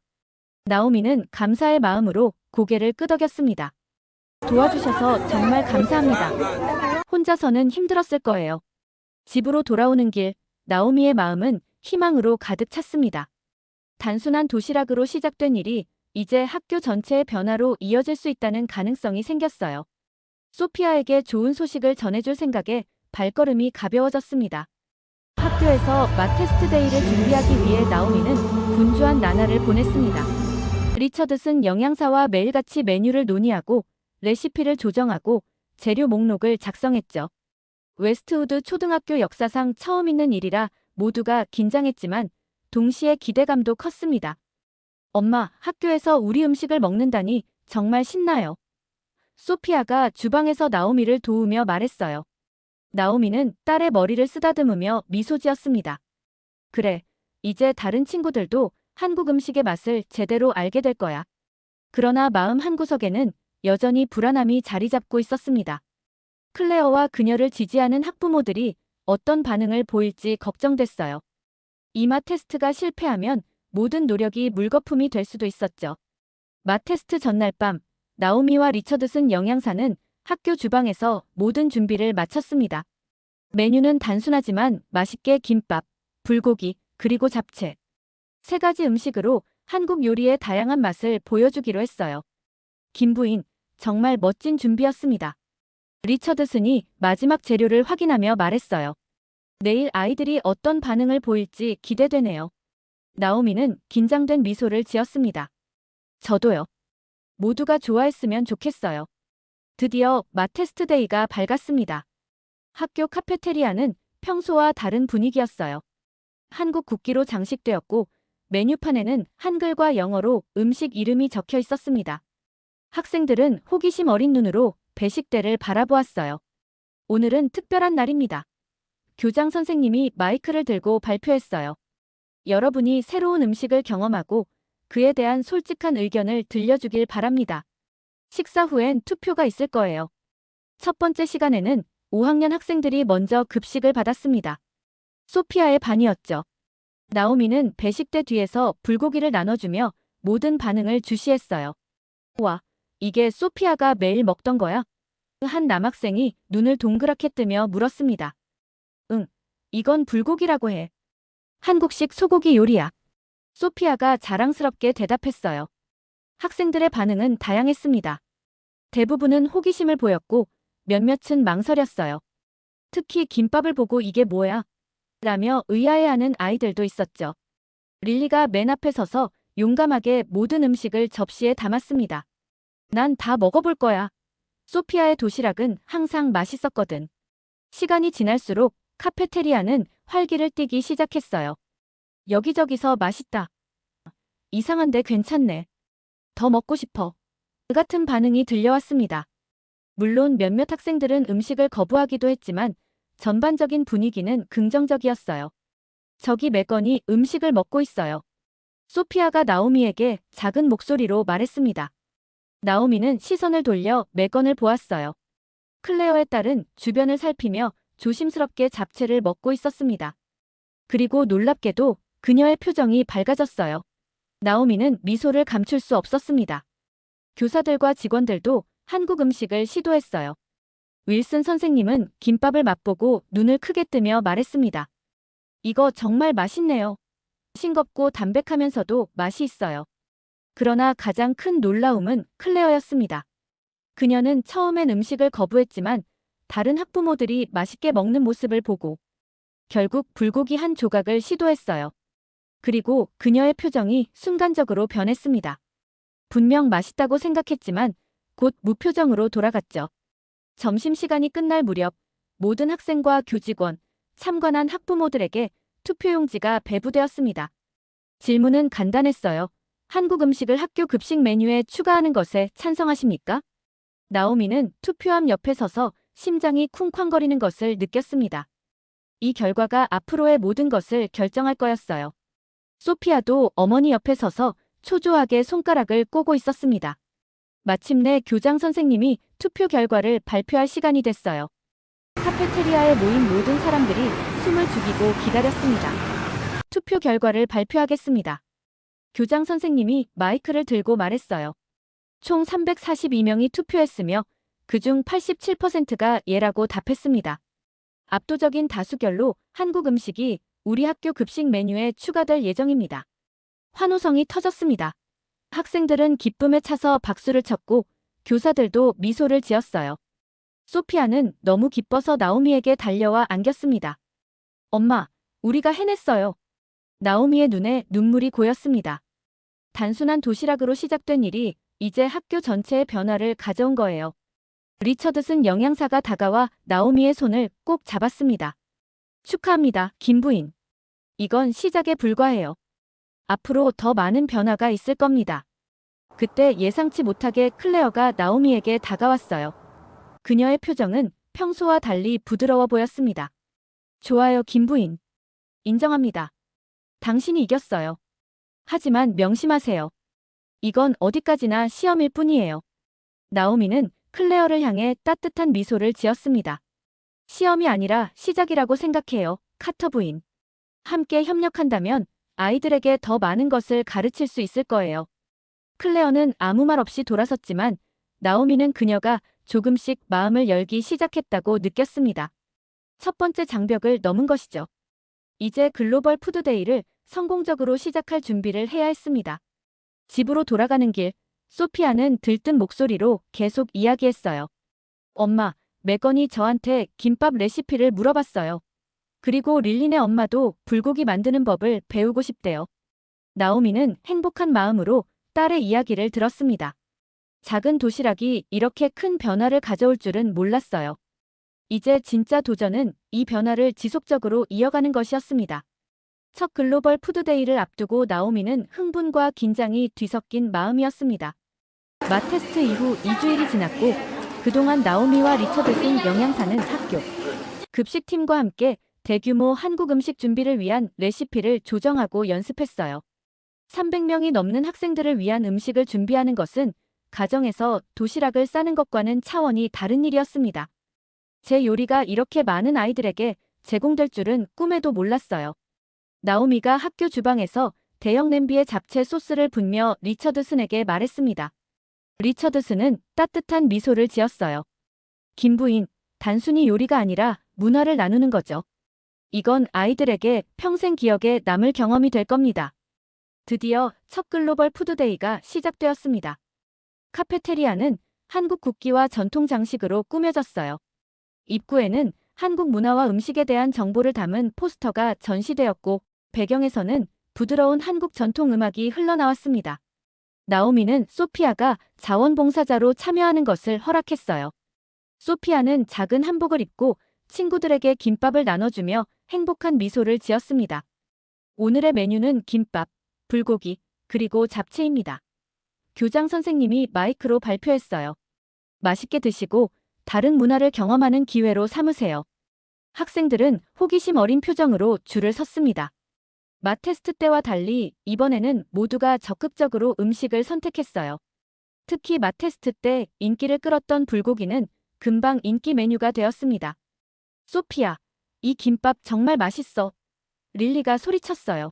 나오미는 감사의 마음으로 고개를 끄덕였습니다. 도와주셔서 정말 감사합니다. 혼자서는 힘들었을 거예요. 집으로 돌아오는 길, 나오미의 마음은 희망으로 가득 찼습니다. 단순한 도시락으로 시작된 일이 이제 학교 전체의 변화로 이어질 수 있다는 가능성이 생겼어요. 소피아에게 좋은 소식을 전해줄 생각에 발걸음이 가벼워졌습니다. 학교에서 마테스트데이를 준비하기 위해 나오미는 분주한 나날을 보냈습니다. 리처드슨 영양사와 매일같이 메뉴를 논의하고 레시피를 조정하고 재료 목록을 작성했죠. 웨스트우드 초등학교 역사상 처음 있는 일이라 모두가 긴장했지만 동시에 기대감도 컸습니다. 엄마, 학교에서 우리 음식을 먹는다니 정말 신나요. 소피아가 주방에서 나오미를 도우며 말했어요. 나오미는 딸의 머리를 쓰다듬으며 미소 지었습니다. 그래, 이제 다른 친구들도 한국 음식의 맛을 제대로 알게 될 거야. 그러나 마음 한구석에는 여전히 불안함이 자리 잡고 있었습니다. 클레어와 그녀를 지지하는 학부모들이 어떤 반응을 보일지 걱정됐어요. 이마 테스트가 실패하면 모든 노력이 물거품이 될 수도 있었죠. 마 테스트 전날 밤, 나오미와 리처드슨 영양사는 학교 주방에서 모든 준비를 마쳤습니다. 메뉴는 단순하지만 맛있게 김밥, 불고기, 그리고 잡채. 세 가지 음식으로 한국 요리의 다양한 맛을 보여주기로 했어요. 김 부인, 정말 멋진 준비였습니다. 리처드슨이 마지막 재료를 확인하며 말했어요. 내일 아이들이 어떤 반응을 보일지 기대되네요. 나오미는 긴장된 미소를 지었습니다. 저도요. 모두가 좋아했으면 좋겠어요. 드디어 맛 테스트 데이가 밝았습니다. 학교 카페테리아는 평소와 다른 분위기였어요. 한국 국기로 장식되었고 메뉴판에는 한글과 영어로 음식 이름이 적혀 있었습니다. 학생들은 호기심 어린 눈으로 배식대를 바라보았어요. 오늘은 특별한 날입니다. 교장 선생님이 마이크를 들고 발표했어요. 여러분이 새로운 음식을 경험하고 그에 대한 솔직한 의견을 들려주길 바랍니다. 식사 후엔 투표가 있을 거예요. 첫 번째 시간에는 5학년 학생들이 먼저 급식을 받았습니다. 소피아의 반이었죠. 나오미는 배식대 뒤에서 불고기를 나눠주며 모든 반응을 주시했어요. 와, 이게 소피아가 매일 먹던 거야? 한 남학생이 눈을 동그랗게 뜨며 물었습니다. 응, 이건 불고기라고 해. 한국식 소고기 요리야. 소피아가 자랑스럽게 대답했어요. 학생들의 반응은 다양했습니다. 대부분은 호기심을 보였고 몇몇은 망설였어요. 특히 김밥을 보고 이게 뭐야? 라며 의아해하는 아이들도 있었죠. 릴리가 맨 앞에 서서 용감하게 모든 음식을 접시에 담았습니다. 난 다 먹어볼 거야. 소피아의 도시락은 항상 맛있었거든. 시간이 지날수록 카페테리아는 활기를 띠기 시작했어요. 여기저기서 맛있다. 이상한데 괜찮네. 더 먹고 싶어. 그 같은 반응이 들려왔습니다. 물론 몇몇 학생들은 음식을 거부하기도 했지만 전반적인 분위기는 긍정적이었어요. 저기 매건이 음식을 먹고 있어요. 소피아가 나오미에게 작은 목소리로 말했습니다. 나오미는 시선을 돌려 매건을 보았어요. 클레어의 딸은 주변을 살피며 조심스럽게 잡채를 먹고 있었습니다. 그리고 놀랍게도 그녀의 표정이 밝아졌어요. 나오미는 미소를 감출 수 없었습니다. 교사들과 직원들도 한국 음식을 시도했어요. 윌슨 선생님은 김밥을 맛보고 눈을 크게 뜨며 말했습니다. 이거 정말 맛있네요. 싱겁고 담백하면서도 맛이 있어요. 그러나 가장 큰 놀라움은 클레어였습니다. 그녀는 처음엔 음식을 거부했지만 다른 학부모들이 맛있게 먹는 모습을 보고 결국 불고기 한 조각을 시도했어요. 그리고 그녀의 표정이 순간적으로 변했습니다. 분명 맛있다고 생각했지만 곧 무표정으로 돌아갔죠. 점심시간이 끝날 무렵 모든 학생과 교직원, 참관한 학부모들에게 투표용지가 배부되었습니다. 질문은 간단했어요. 한국 음식을 학교 급식 메뉴에 추가하는 것에 찬성하십니까? 나오미는 투표함 옆에 서서 심장이 쿵쾅거리는 것을 느꼈습니다. 이 결과가 앞으로의 모든 것을 결정할 거였어요. 소피아도 어머니 옆에 서서 초조하게 손가락을 꼬고 있었습니다. 마침내 교장 선생님이 투표 결과를 발표할 시간이 됐어요. 카페테리아에 모인 모든 사람들이 숨을 죽이고 기다렸습니다. 투표 결과를 발표하겠습니다. 교장 선생님이 마이크를 들고 말했어요. 총 342명이 투표했으며 그중 87%가 예라고 답했습니다. 압도적인 다수결로 한국 음식이 우리 학교 급식 메뉴에 추가될 예정입니다. 환호성이 터졌습니다. 학생들은 기쁨에 차서 박수를 쳤고 교사들도 미소를 지었어요. 소피아는 너무 기뻐서 나오미에게 달려와 안겼습니다. 엄마, 우리가 해냈어요. 나오미의 눈에 눈물이 고였습니다. 단순한 도시락으로 시작된 일이 이제 학교 전체의 변화를 가져온 거예요. 리처드슨 영양사가 다가와 나오미의 손을 꼭 잡았습니다. 축하합니다, 김 부인. 이건 시작에 불과해요. 앞으로 더 많은 변화가 있을 겁니다. 그때 예상치 못하게 클레어가 나오미에게 다가왔어요. 그녀의 표정은 평소와 달리 부드러워 보였습니다. 좋아요, 김 부인. 인정합니다. 당신이 이겼어요. 하지만 명심하세요. 이건 어디까지나 시험일 뿐이에요. 나오미는 클레어를 향해 따뜻한 미소를 지었습니다. 시험이 아니라 시작이라고 생각해요, 카터 부인. 함께 협력한다면 아이들에게 더 많은 것을 가르칠 수 있을 거예요. 클레어는 아무 말 없이 돌아섰지만 나오미는 그녀가 조금씩 마음을 열기 시작했다고 느꼈습니다. 첫 번째 장벽을 넘은 것이죠. 이제 글로벌 푸드데이를 성공적으로 시작할 준비를 해야 했습니다. 집으로 돌아가는 길, 소피아는 들뜬 목소리로 계속 이야기했어요. 엄마, 메건이 저한테 김밥 레시피를 물어봤어요. 그리고 릴린의 엄마도 불고기 만드는 법을 배우고 싶대요. 나오미는 행복한 마음으로 딸의 이야기를 들었습니다. 작은 도시락이 이렇게 큰 변화를 가져올 줄은 몰랐어요. 이제 진짜 도전은 이 변화를 지속적으로 이어가는 것이었습니다. 첫 글로벌 푸드데이를 앞두고 나오미는 흥분과 긴장이 뒤섞인 마음이었습니다. 맛 테스트 이후 2주일이 지났고 그동안 나오미와 리처드슨 영양사는 학교, 급식팀과 함께 대규모 한국 음식 준비를 위한 레시피를 조정하고 연습했어요. 300명이 넘는 학생들을 위한 음식을 준비하는 것은 가정에서 도시락을 싸는 것과는 차원이 다른 일이었습니다. 제 요리가 이렇게 많은 아이들에게 제공될 줄은 꿈에도 몰랐어요. 나오미가 학교 주방에서 대형 냄비에 잡채 소스를 붓며 리처드슨에게 말했습니다. 리처드슨은 따뜻한 미소를 지었어요. 김부인, 단순히 요리가 아니라 문화를 나누는 거죠. 이건 아이들에게 평생 기억에 남을 경험이 될 겁니다. 드디어 첫 글로벌 푸드데이가 시작되었습니다. 카페테리아는 한국 국기와 전통 장식으로 꾸며졌어요. 입구에는 한국 문화와 음식에 대한 정보를 담은 포스터가 전시되었고 배경에서는 부드러운 한국 전통 음악이 흘러나왔습니다. 나오미는 소피아가 자원봉사자로 참여하는 것을 허락했어요. 소피아는 작은 한복을 입고 친구들에게 김밥을 나눠주며 행복한 미소를 지었습니다. 오늘의 메뉴는 김밥, 불고기, 그리고 잡채입니다. 교장 선생님이 마이크로 발표했어요. 맛있게 드시고 다른 문화를 경험하는 기회로 삼으세요. 학생들은 호기심 어린 표정으로 줄을 섰습니다. 맛 테스트 때와 달리 이번에는 모두가 적극적으로 음식을 선택했어요. 특히 맛 테스트 때 인기를 끌었던 불고기는 금방 인기 메뉴가 되었습니다. 소피아, 이 김밥 정말 맛있어. 릴리가 소리쳤어요.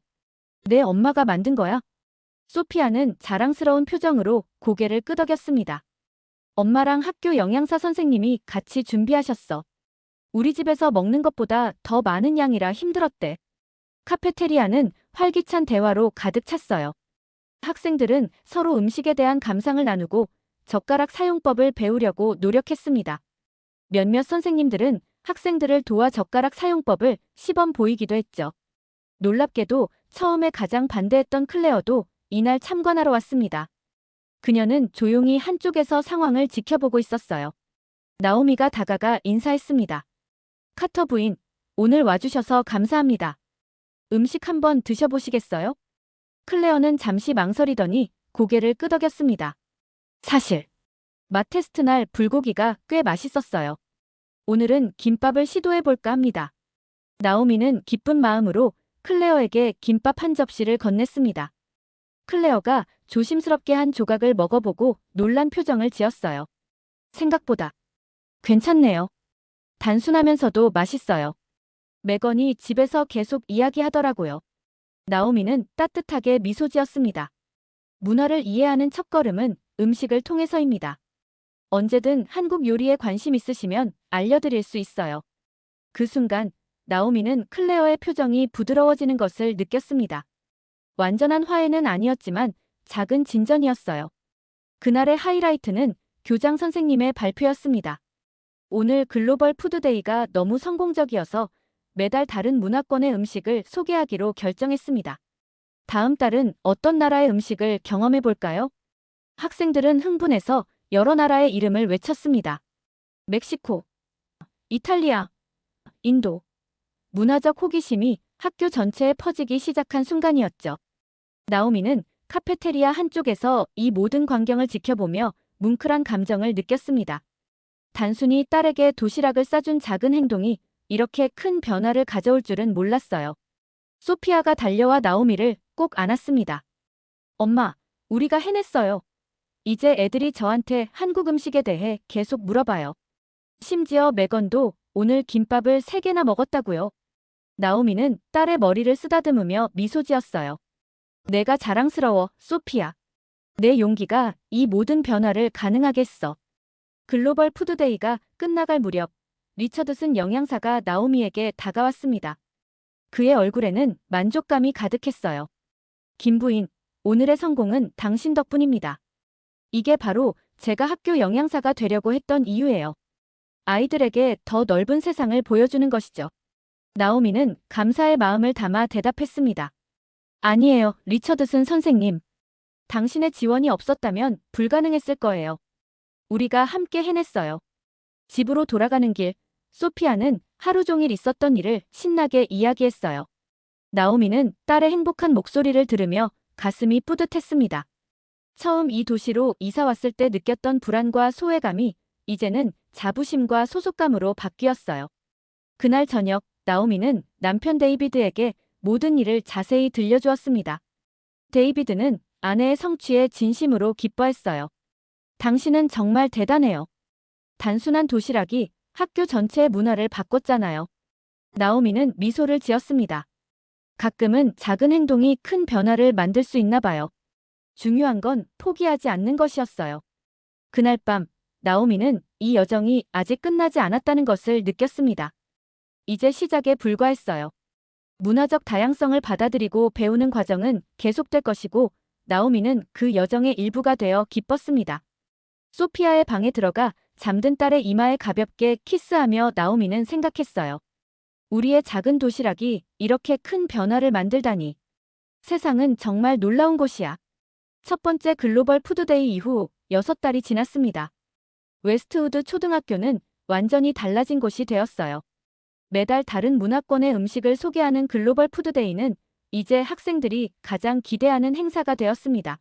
내 엄마가 만든 거야? 소피아는 자랑스러운 표정으로 고개를 끄덕였습니다. 엄마랑 학교 영양사 선생님이 같이 준비하셨어. 우리 집에서 먹는 것보다 더 많은 양이라 힘들었대. 카페테리아는 활기찬 대화로 가득 찼어요. 학생들은 서로 음식에 대한 감상을 나누고 젓가락 사용법을 배우려고 노력했습니다. 몇몇 선생님들은 학생들을 도와 젓가락 사용법을 시범 보이기도 했죠. 놀랍게도 처음에 가장 반대했던 클레어도 이날 참관하러 왔습니다. 그녀는 조용히 한쪽에서 상황을 지켜보고 있었어요. 나오미가 다가가 인사했습니다. 카터 부인, 오늘 와주셔서 감사합니다. 음식 한번 드셔보시겠어요? 클레어는 잠시 망설이더니 고개를 끄덕였습니다. 사실 맛 테스트 날 불고기가 꽤 맛있었어요. 오늘은 김밥을 시도해볼까 합니다. 나오미는 기쁜 마음으로 클레어에게 김밥 한 접시를 건넸습니다. 클레어가 조심스럽게 한 조각을 먹어보고 놀란 표정을 지었어요. 생각보다 괜찮네요. 단순하면서도 맛있어요. 메건이 집에서 계속 이야기하더라고요. 나오미는 따뜻하게 미소 지었습니다. 문화를 이해하는 첫걸음은 음식을 통해서입니다. 언제든 한국 요리에 관심 있으시면 알려드릴 수 있어요. 그 순간 나오미는 클레어의 표정이 부드러워지는 것을 느꼈습니다. 완전한 화해는 아니었지만 작은 진전이었어요. 그날의 하이라이트는 교장 선생님의 발표였습니다. 오늘 글로벌 푸드데이가 너무 성공적이어서 매달 다른 문화권의 음식을 소개하기로 결정했습니다. 다음 달은 어떤 나라의 음식을 경험해 볼까요? 학생들은 흥분해서 여러 나라의 이름을 외쳤습니다. 멕시코, 이탈리아, 인도. 문화적 호기심이 학교 전체에 퍼지기 시작한 순간이었죠. 나오미는 카페테리아 한쪽에서 이 모든 광경을 지켜보며 뭉클한 감정을 느꼈습니다. 단순히 딸에게 도시락을 싸준 작은 행동이 이렇게 큰 변화를 가져올 줄은 몰랐어요. 소피아가 달려와 나오미를 꼭 안았습니다. 엄마, 우리가 해냈어요. 이제 애들이 저한테 한국 음식에 대해 계속 물어봐요. 심지어 메건도 오늘 김밥을 3개나 먹었다고요. 나오미는 딸의 머리를 쓰다듬으며 미소 지었어요. 내가 자랑스러워, 소피아. 내 용기가 이 모든 변화를 가능하게 했어. 글로벌 푸드데이가 끝나갈 무렵 리처드슨 영양사가 나오미에게 다가왔습니다. 그의 얼굴에는 만족감이 가득했어요. 김 부인, 오늘의 성공은 당신 덕분입니다. 이게 바로 제가 학교 영양사가 되려고 했던 이유예요. 아이들에게 더 넓은 세상을 보여주는 것이죠. 나오미는 감사의 마음을 담아 대답했습니다. 아니에요, 리처드슨 선생님. 당신의 지원이 없었다면 불가능했을 거예요. 우리가 함께 해냈어요. 집으로 돌아가는 길, 소피아는 하루 종일 있었던 일을 신나게 이야기했어요. 나오미는 딸의 행복한 목소리를 들으며 가슴이 뿌듯했습니다. 처음 이 도시로 이사 왔을 때 느꼈던 불안과 소외감이 이제는 자부심과 소속감으로 바뀌었어요. 그날 저녁, 나오미는 남편 데이비드에게 모든 일을 자세히 들려주었습니다. 데이비드는 아내의 성취에 진심으로 기뻐했어요. 당신은 정말 대단해요. 단순한 도시락이 학교 전체의 문화를 바꿨잖아요. 나오미는 미소를 지었습니다. 가끔은 작은 행동이 큰 변화를 만들 수 있나 봐요. 중요한 건 포기하지 않는 것이었어요. 그날 밤, 나오미는 이 여정이 아직 끝나지 않았다는 것을 느꼈습니다. 이제 시작에 불과했어요. 문화적 다양성을 받아들이고 배우는 과정은 계속될 것이고, 나오미는 그 여정의 일부가 되어 기뻤습니다. 소피아의 방에 들어가 잠든 딸의 이마에 가볍게 키스하며 나오미는 생각했어요. 우리의 작은 도시락이 이렇게 큰 변화를 만들다니. 세상은 정말 놀라운 곳이야. 첫 번째 글로벌 푸드데이 이후 6달이 지났습니다. 웨스트우드 초등학교는 완전히 달라진 곳이 되었어요. 매달 다른 문화권의 음식을 소개하는 글로벌 푸드데이는 이제 학생들이 가장 기대하는 행사가 되었습니다.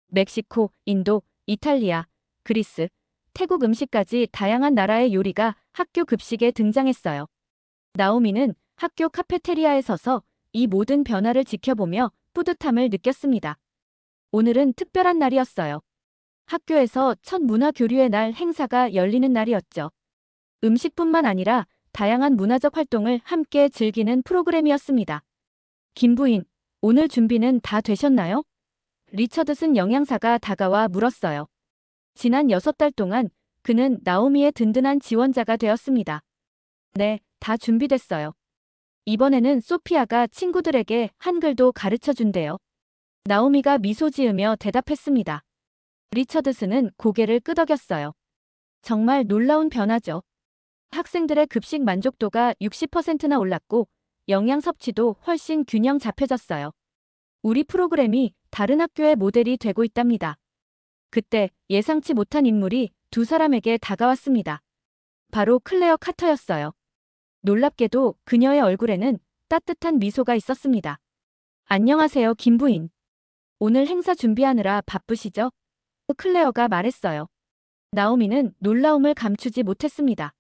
멕시코, 인도, 이탈리아, 그리스, 태국 음식까지 다양한 나라의 요리가 학교 급식에 등장했어요. 나오미는 학교 카페테리아에 서서 이 모든 변화를 지켜보며 뿌듯함을 느꼈습니다. 오늘은 특별한 날이었어요. 학교에서 첫 문화교류의 날 행사가 열리는 날이었죠. 음식뿐만 아니라 다양한 문화적 활동을 함께 즐기는 프로그램이었습니다. 김 부인, 오늘 준비는 다 되셨나요? 리처드슨 영양사가 다가와 물었어요. 지난 6달 동안 그는 나오미의 든든한 지원자가 되었습니다. 네, 다 준비됐어요. 이번에는 소피아가 친구들에게 한글도 가르쳐 준대요. 나오미가 미소 지으며 대답했습니다. 리처드슨은 고개를 끄덕였어요. 정말 놀라운 변화죠. 학생들의 급식 만족도가 60%나 올랐고 영양 섭취도 훨씬 균형 잡혀졌어요. 우리 프로그램이 다른 학교의 모델이 되고 있답니다. 그때 예상치 못한 인물이 두 사람에게 다가왔습니다. 바로 클레어 카터였어요. 놀랍게도 그녀의 얼굴에는 따뜻한 미소가 있었습니다. 안녕하세요, 김 부인. 오늘 행사 준비하느라 바쁘시죠? 클레어가 말했어요. 나오미는 놀라움을 감추지 못했습니다.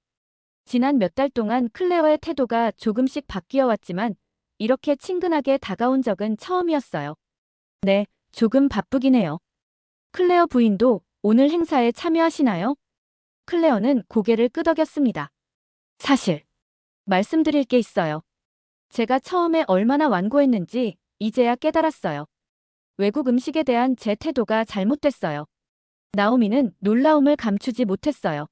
지난 몇 달 동안 클레어의 태도가 조금씩 바뀌어 왔지만 이렇게 친근하게 다가온 적은 처음이었어요. 네, 조금 바쁘긴 해요. 클레어 부인도 오늘 행사에 참여하시나요? 클레어는 고개를 끄덕였습니다. 사실 말씀드릴 게 있어요. 제가 처음에 얼마나 완고했는지 이제야 깨달았어요. 외국 음식에 대한 제 태도가 잘못됐어요. 나오미는 놀라움을 감추지 못했어요.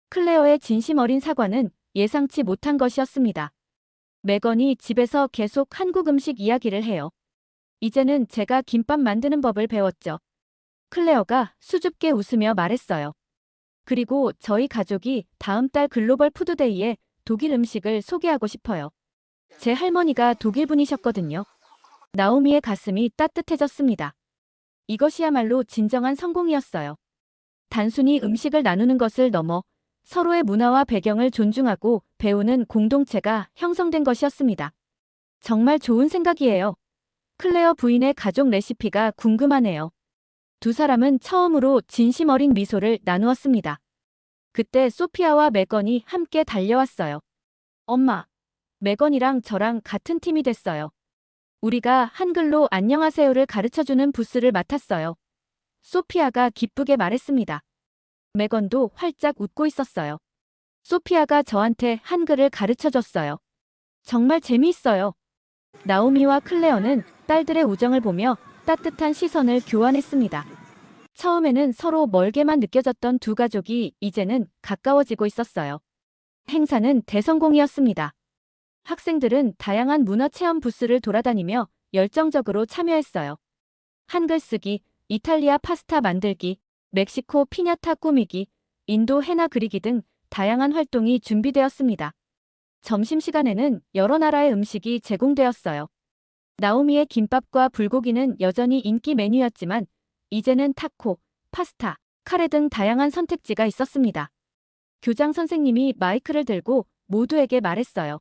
클레어의 진심 어린 사과는 예상치 못한 것이었습니다. 매건이 집에서 계속 한국 음식 이야기를 해요. 이제는 제가 김밥 만드는 법을 배웠죠. 클레어가 수줍게 웃으며 말했어요. 그리고 저희 가족이 다음 달 글로벌 푸드데이에 독일 음식을 소개하고 싶어요. 제 할머니가 독일 분이셨거든요. 나오미의 가슴이 따뜻해졌습니다. 이것이야말로 진정한 성공이었어요. 단순히 음식을 나누는 것을 넘어 서로의 문화와 배경을 존중하고 배우는 공동체가 형성된 것이었습니다. 정말 좋은 생각이에요. 클레어 부인의 가족 레시피가 궁금하네요. 두 사람은 처음으로 진심 어린 미소를 나누었습니다. 그때 소피아와 메건이 함께 달려왔어요. 엄마, 메건이랑 저랑 같은 팀이 됐어요. 우리가 한글로 안녕하세요를 가르쳐주는 부스를 맡았어요. 소피아가 기쁘게 말했습니다. 메건도 활짝 웃고 있었어요. 소피아가 저한테 한글을 가르쳐줬어요. 정말 재미있어요. 나오미와 클레어는 딸들의 우정을 보며 따뜻한 시선을 교환했습니다. 처음에는 서로 멀게만 느껴졌던 두 가족이 이제는 가까워지고 있었어요. 행사는 대성공이었습니다. 학생들은 다양한 문화체험 부스를 돌아다니며 열정적으로 참여했어요. 한글 쓰기, 이탈리아 파스타 만들기, 멕시코 피냐타 꾸미기, 인도 헤나 그리기 등 다양한 활동이 준비되었습니다. 점심시간에는 여러 나라의 음식이 제공되었어요. 나오미의 김밥과 불고기는 여전히 인기 메뉴였지만 이제는 타코, 파스타, 카레 등 다양한 선택지가 있었습니다. 교장 선생님이 마이크를 들고 모두에게 말했어요.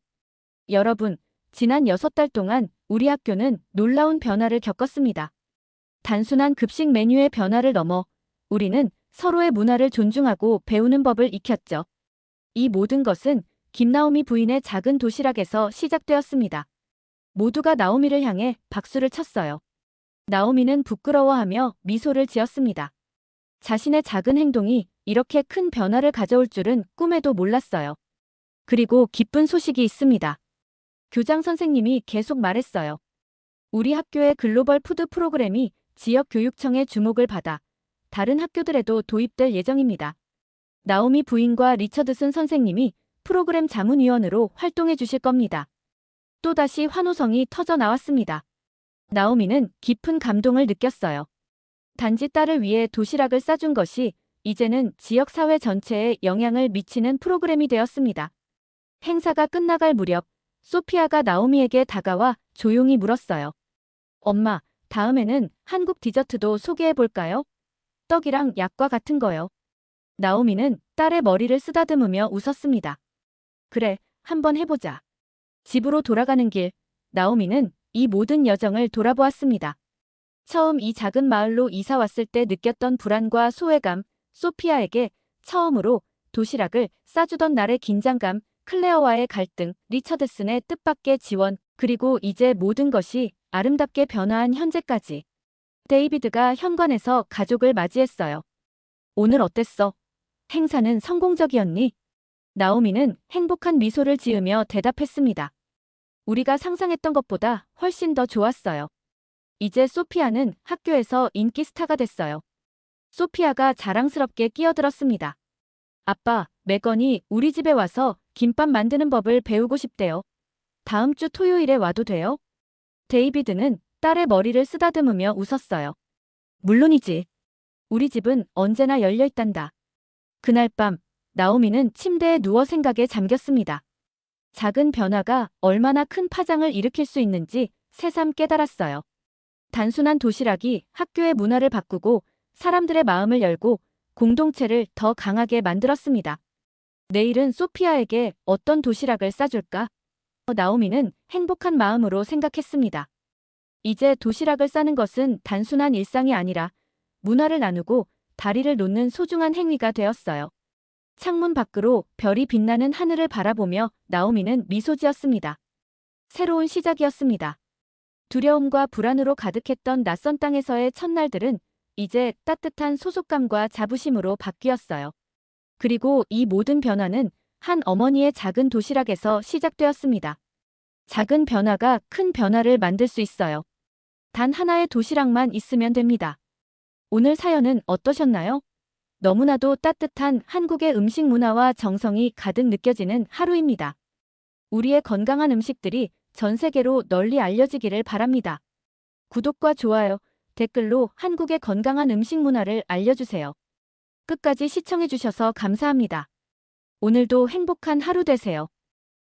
여러분, 지난 6달 동안 우리 학교는 놀라운 변화를 겪었습니다. 단순한 급식 메뉴의 변화를 넘어 우리는 서로의 문화를 존중하고 배우는 법을 익혔죠. 이 모든 것은 김나오미 부인의 작은 도시락에서 시작되었습니다. 모두가 나오미를 향해 박수를 쳤어요. 나오미는 부끄러워하며 미소를 지었습니다. 자신의 작은 행동이 이렇게 큰 변화를 가져올 줄은 꿈에도 몰랐어요. 그리고 기쁜 소식이 있습니다. 교장 선생님이 계속 말했어요. 우리 학교의 글로벌 푸드 프로그램이 지역 교육청의 주목을 받아 다른 학교들에도 도입될 예정입니다. 나오미 부인과 리처드슨 선생님이 프로그램 자문위원으로 활동해 주실 겁니다. 또다시 환호성이 터져 나왔습니다. 나오미는 깊은 감동을 느꼈어요. 단지 딸을 위해 도시락을 싸준 것이 이제는 지역사회 전체에 영향을 미치는 프로그램이 되었습니다. 행사가 끝나갈 무렵 소피아가 나오미에게 다가와 조용히 물었어요. 엄마, 다음에는 한국 디저트도 소개해볼까요? 떡이랑 약과 같은 거요. 나오미는 딸의 머리를 쓰다듬으며 웃었습니다. 그래, 한번 해보자. 집으로 돌아가는 길, 나오미는 이 모든 여정을 돌아보았습니다. 처음 이 작은 마을로 이사 왔을 때 느꼈던 불안과 소외감, 소피아에게 처음으로 도시락을 싸주던 날의 긴장감, 클레어와의 갈등, 리처드슨의 뜻밖의 지원, 그리고 이제 모든 것이 아름답게 변화한 현재까지. 데이비드가 현관에서 가족을 맞이했어요. 오늘 어땠어? 행사는 성공적이었니? 나오미는 행복한 미소를 지으며 대답했습니다. 우리가 상상했던 것보다 훨씬 더 좋았어요. 이제 소피아는 학교에서 인기 스타가 됐어요. 소피아가 자랑스럽게 끼어들었습니다. 아빠, 메건이 우리 집에 와서 김밥 만드는 법을 배우고 싶대요. 다음 주 토요일에 와도 돼요? 데이비드는 딸의 머리를 쓰다듬으며 웃었어요. 물론이지. 우리 집은 언제나 열려 있단다. 그날 밤, 나오미는 침대에 누워 생각에 잠겼습니다. 작은 변화가 얼마나 큰 파장을 일으킬 수 있는지 새삼 깨달았어요. 단순한 도시락이 학교의 문화를 바꾸고 사람들의 마음을 열고 공동체를 더 강하게 만들었습니다. 내일은 소피아에게 어떤 도시락을 싸줄까? 나오미는 행복한 마음으로 생각했습니다. 이제 도시락을 싸는 것은 단순한 일상이 아니라 문화를 나누고 다리를 놓는 소중한 행위가 되었어요. 창문 밖으로 별이 빛나는 하늘을 바라보며 나오미는 미소 지었습니다. 새로운 시작이었습니다. 두려움과 불안으로 가득했던 낯선 땅에서의 첫날들은 이제 따뜻한 소속감과 자부심으로 바뀌었어요. 그리고 이 모든 변화는 한 어머니의 작은 도시락에서 시작되었습니다. 작은 변화가 큰 변화를 만들 수 있어요. 단 하나의 도시락만 있으면 됩니다. 오늘 사연은 어떠셨나요? 너무나도 따뜻한 한국의 음식 문화와 정성이 가득 느껴지는 하루입니다. 우리의 건강한 음식들이 전 세계로 널리 알려지기를 바랍니다. 구독과 좋아요, 댓글로 한국의 건강한 음식 문화를 알려주세요. 끝까지 시청해주셔서 감사합니다. 오늘도 행복한 하루 되세요.